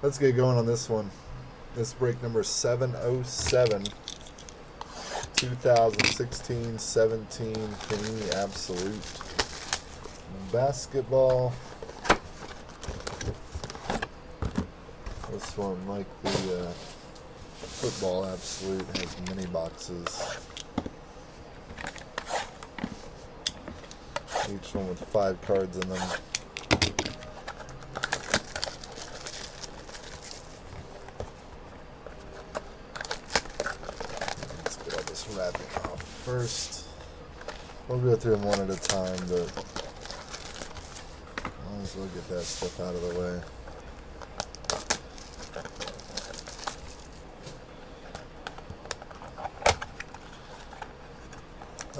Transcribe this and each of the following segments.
Let's get going on this one. This break number 707, 2016-17 Panini Absolute Basketball. This one, like the football Absolute, has mini boxes. Each one with 5 cards in them. Let's get all this wrapping off first. We'll go through them one at a time, but might as well get that stuff out of the way.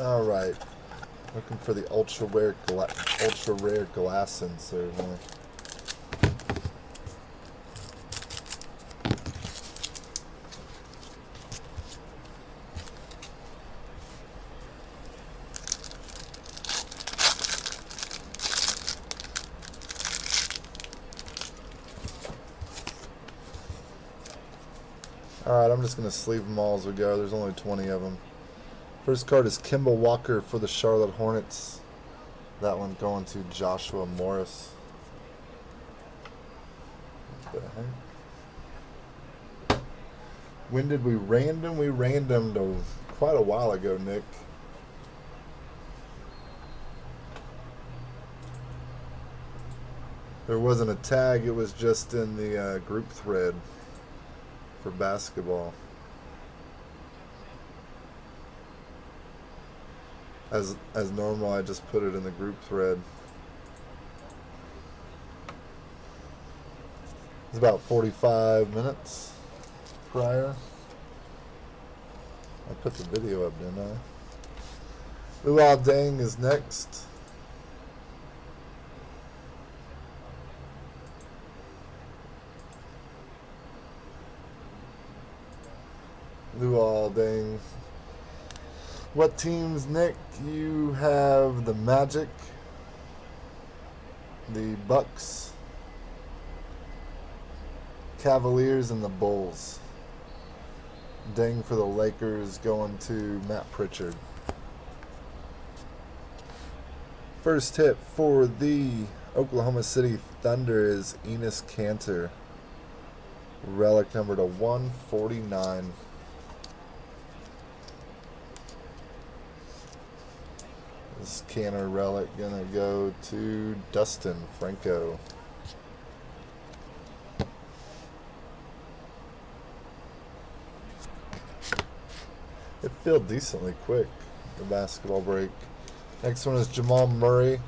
All right. Looking for the ultra rare glass insert. All right, I'm just gonna sleeve them all as we go. There's only 20 of them. First card is Kemba Walker for the Charlotte Hornets. That one going to Joshua Morris. What the heck? When did we random? We randomed quite a while ago, Nick. There wasn't a tag. It was just in the group thread for basketball. As normal, I just put it in the group thread. It's about 45 minutes prior. I put the video up, didn't I? Luol Deng is next. Luol Deng. What teams, Nick? You have the Magic, the Bucks, Cavaliers, and the Bulls. Deng for the Lakers going to Matt Pritchard. First hit for the Oklahoma City Thunder is Enes Kanter. Relic number to 149. This Canner relic gonna go to Dustin Franco. It filled decently quick, the basketball break. Next one is Jamal Murray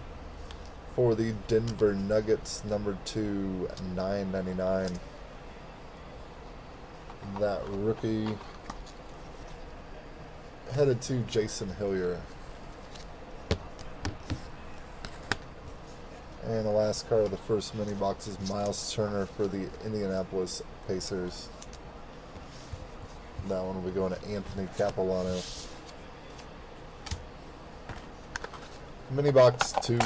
for the Denver Nuggets, number 2, $9.99. That rookie headed to Jason Hillier. And the last card of the first mini box is Miles Turner for the Indianapolis Pacers. That one will be going to Anthony Capilano. Mini box 2.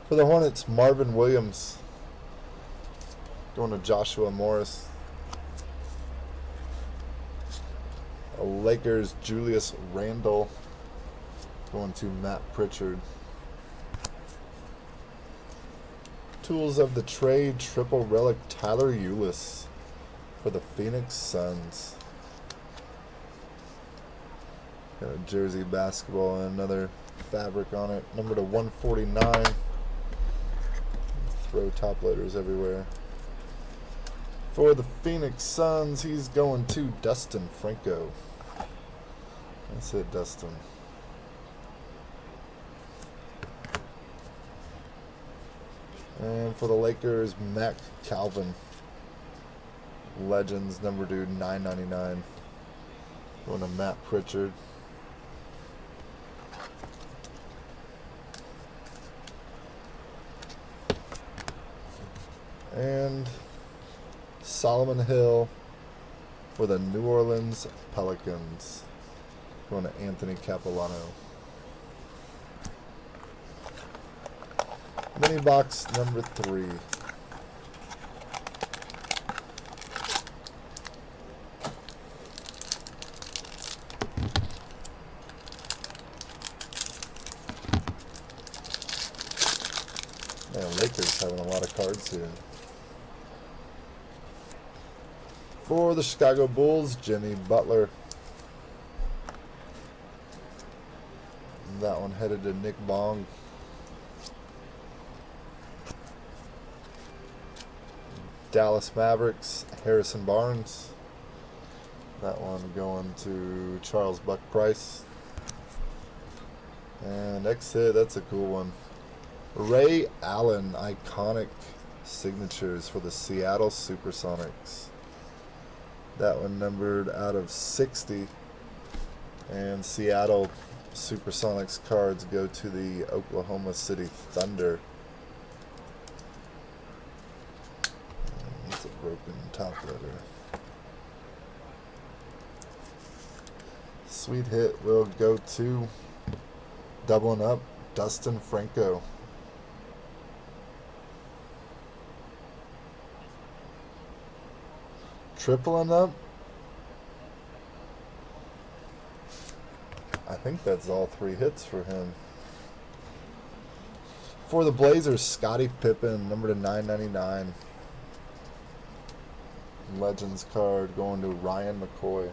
For the Hornets, Marvin Williams going to Joshua Morris. The Lakers, Julius Randle going to Matt Pritchard. Tools of the Trade, triple relic Tyler Ulis for the Phoenix Suns. Got a jersey basketball and another fabric on it. Number to 149. Throw top letters everywhere. For the Phoenix Suns, he's going to Dustin Franco. That's it, Dustin. And for the Lakers, Mac Calvin. Legends, number dude, $9.99. Going to Matt Pritchard. And Solomon Hill for the New Orleans Pelicans. Going to Anthony Capilano. Mini box number 3. Man, Lakers having a lot of cards here. For the Chicago Bulls, Jimmy Butler. That one headed to Nick Bong. Dallas Mavericks, Harrison Barnes. That one going to Charles Buck Price. And next hit, that's a cool one. Ray Allen, iconic signatures for the Seattle Supersonics. That one numbered out of 60. And Seattle Supersonics cards go to the Oklahoma City Thunder. That's a broken top letter. Sweet hit will go to, doubling up, Dustin Franco. Tripling up. I think that's all 3 hits for him. For the Blazers, Scottie Pippen, number to 999. Legends card going to Ryan McCoy.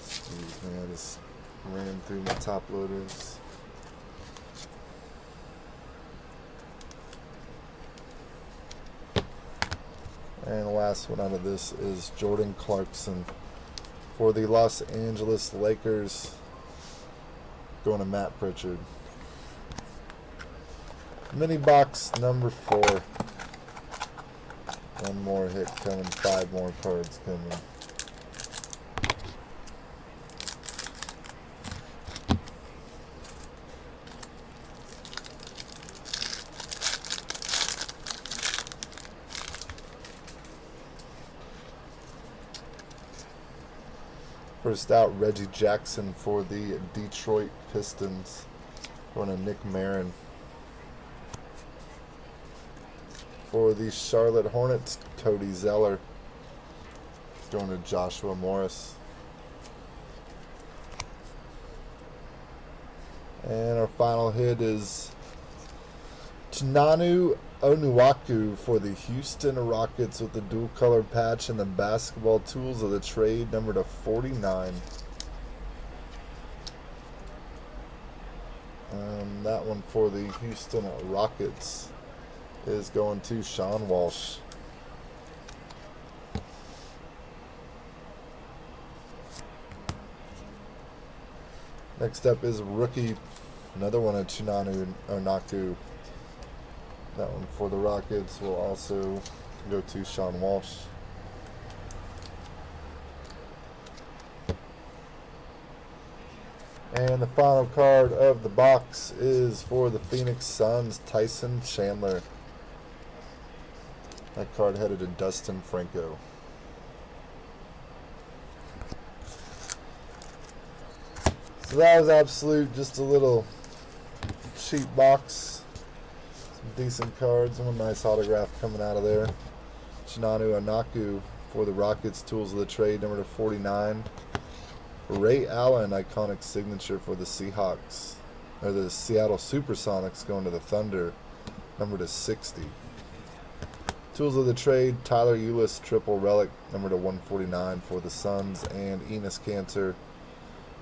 Excuse me, I just ran through my top loaders. And the last one out of this is Jordan Clarkson for the Los Angeles Lakers, going to Matt Pritchard. Mini box number 4. One more hit coming, 5 more cards coming. First out, Reggie Jackson for the Detroit Pistons, going to Nick Marin. For the Charlotte Hornets, Cody Zeller, going to Joshua Morris. And our final hit is Chinanu Onuaku for the Houston Rockets with the dual color patch and the basketball tools of the trade, number to 49. That one for the Houston Rockets is going to Sean Walsh. Next up is rookie, another one of Chinanu Onuaku. That one for the Rockets will also go to Sean Walsh. And the final card of the box is for the Phoenix Suns, Tyson Chandler. That card headed to Dustin Franco. So that was absolute, just a little cheap box. Decent cards, one nice autograph coming out of there. Chinanu Onuaku for the Rockets, tools of the trade, number to 49. Ray Allen, iconic signature for the Seahawks, or the Seattle Supersonics, going to the Thunder, number to 60. Tools of the trade, Tyler Ulis, triple relic, number to 149 for the Suns, and Enos Cantor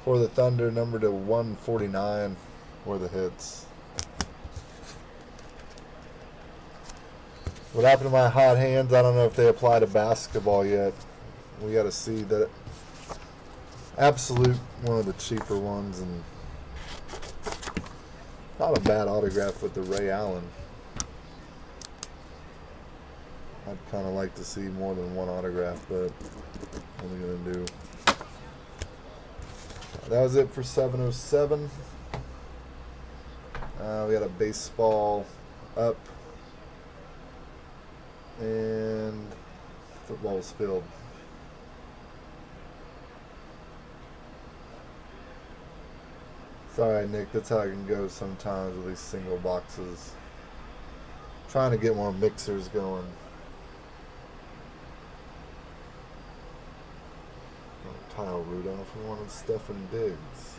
for the Thunder, number to 149 were the hits. What happened to my hot hands? I don't know if they apply to basketball yet. We got to see that. Absolute, one of the cheaper ones, and not a bad autograph with the Ray Allen. I'd kind of like to see more than one autograph, but what are we going to do? That was it for 707. We got a baseball up and football spilled. Sorry, Nick. That's how I can go sometimes with these single boxes. Trying to get more mixers going. Kyle Rudolph, we wanted Stefan Diggs.